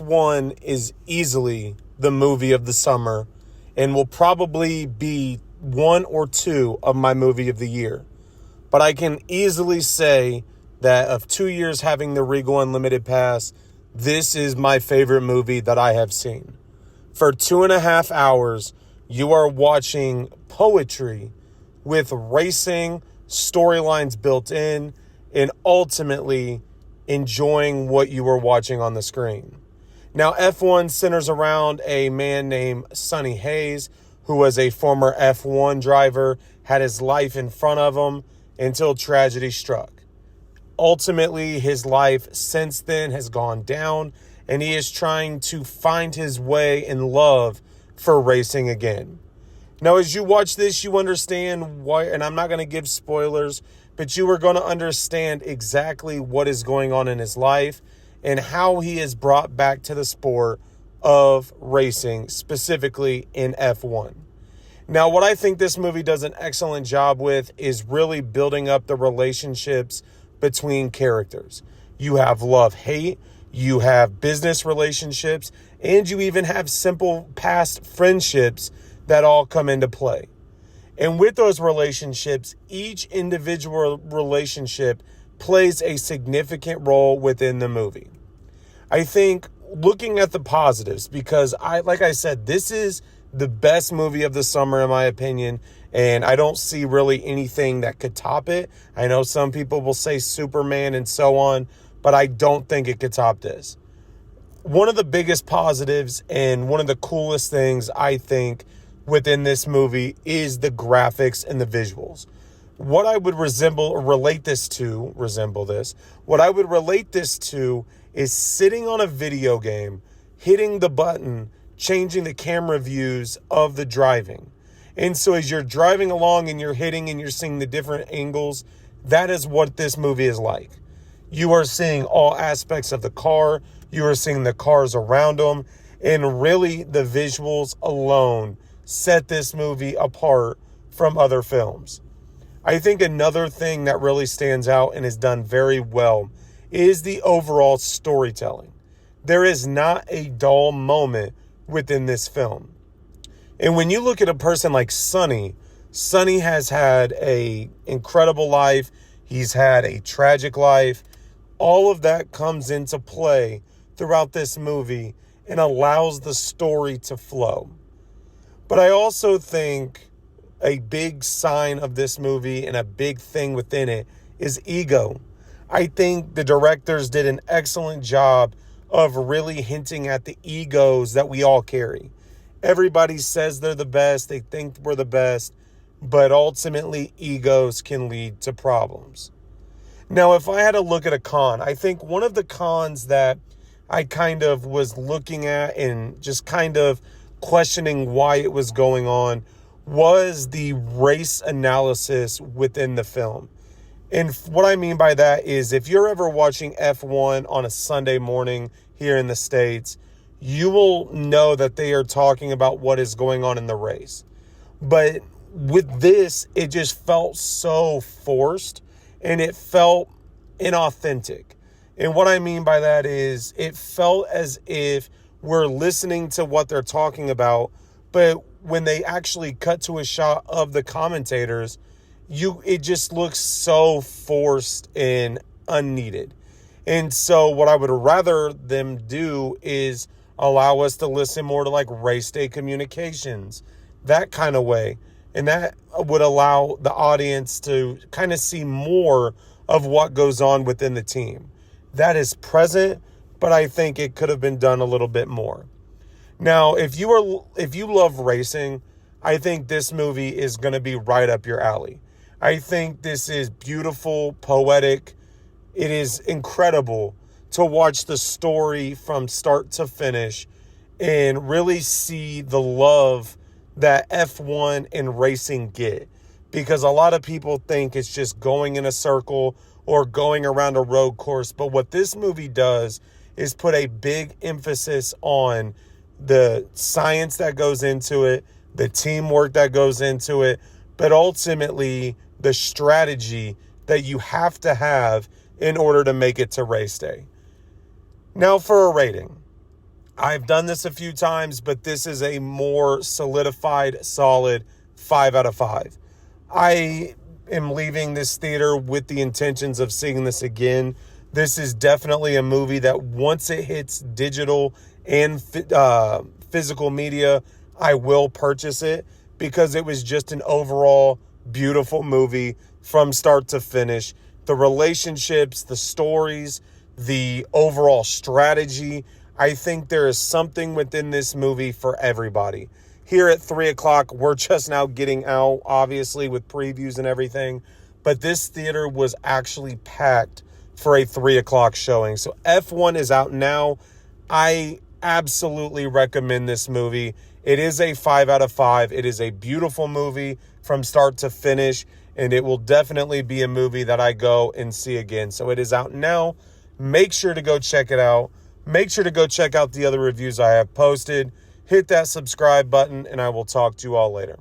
F1 is easily the movie of the summer and will probably be one or two of my movie of the year. But I can easily say that of 2 years having the Regal Unlimited Pass, this is my favorite movie that I have seen. For 2.5 hours, you are watching poetry with racing, storylines built in, and ultimately enjoying what you were watching on the screen. Now, F1 centers around a man named Sonny Hayes, who was a former F1 driver, had his life in front of him until tragedy struck. Ultimately, his life since then has gone down, and he is trying to find his way in love for racing again. Now, as you watch this, you understand why, and I'm not going to give spoilers, but you are going to understand exactly what is going on in his life and how he is brought back to the sport of racing, specifically in F1. Now, what I think this movie does an excellent job with is really building up the relationships between characters. You have love-hate, you have business relationships, and you even have simple past friendships that all come into play. And with those relationships, each individual relationship plays a significant role within the movie. I think looking at the positives, because like I said, this is the best movie of the summer in my opinion, and I don't see really anything that could top it. I know some people will say Superman and so on, but I don't think it could top this. One of the biggest positives and one of the coolest things I think within this movie is the graphics and the visuals. What I would relate this to is sitting on a video game, hitting the button, changing the camera views of the driving. And so as you're driving along and you're hitting and you're seeing the different angles, that is what this movie is like. You are seeing all aspects of the car. You are seeing the cars around them. And really, the visuals alone set this movie apart from other films. I think another thing that really stands out and is done very well is the overall storytelling. There is not a dull moment within this film. And when you look at a person like Sonny has had an incredible life. He's had a tragic life. All of that comes into play throughout this movie and allows the story to flow. But I also think a big sign of this movie and a big thing within it is ego. I think the directors did an excellent job of really hinting at the egos that we all carry. Everybody says they're the best, they think we're the best, but ultimately egos can lead to problems. Now, if I had to look at a con, I think one of the cons that I kind of was looking at and just kind of questioning why it was going on was the race analysis within the film. And what I mean by that is if you're ever watching F1 on a Sunday morning here in the States, you will know that they are talking about what is going on in the race. But with this, it just felt so forced and it felt inauthentic. And what I mean by that is it felt as if we're listening to what they're talking about, but when they actually cut to a shot of the commentators, it just looks so forced and unneeded. And so what I would rather them do is allow us to listen more to like race day communications, that kind of way. And that would allow the audience to kind of see more of what goes on within the team. That is present, but I think it could have been done a little bit more. Now, if you love racing, I think this movie is going to be right up your alley. I think this is beautiful, poetic. It is incredible to watch the story from start to finish and really see the love that F1 and racing get. Because a lot of people think it's just going in a circle or going around a road course. But what this movie does is put a big emphasis on the science that goes into it, the teamwork that goes into it, but ultimately the strategy that you have to have in order to make it to race day. Now for a rating. I've done this a few times, but this is a more solidified, solid 5 out of 5. I am leaving this theater with the intentions of seeing this again. This is definitely a movie that once it hits digital and physical media, I will purchase it because it was just an overall beautiful movie from start to finish. The relationships, the stories, the overall strategy. I think there is something within this movie for everybody. Here at 3 o'clock, we're just now getting out, obviously, with previews and everything. But this theater was actually packed for a 3 o'clock showing. So F1 is out now. I absolutely recommend this movie. It is a 5 out of 5. It is a beautiful movie from start to finish. And it will definitely be a movie that I go and see again. So it is out now. Make sure to go check it out. Make sure to go check out the other reviews I have posted. Hit that subscribe button, and I will talk to you all later.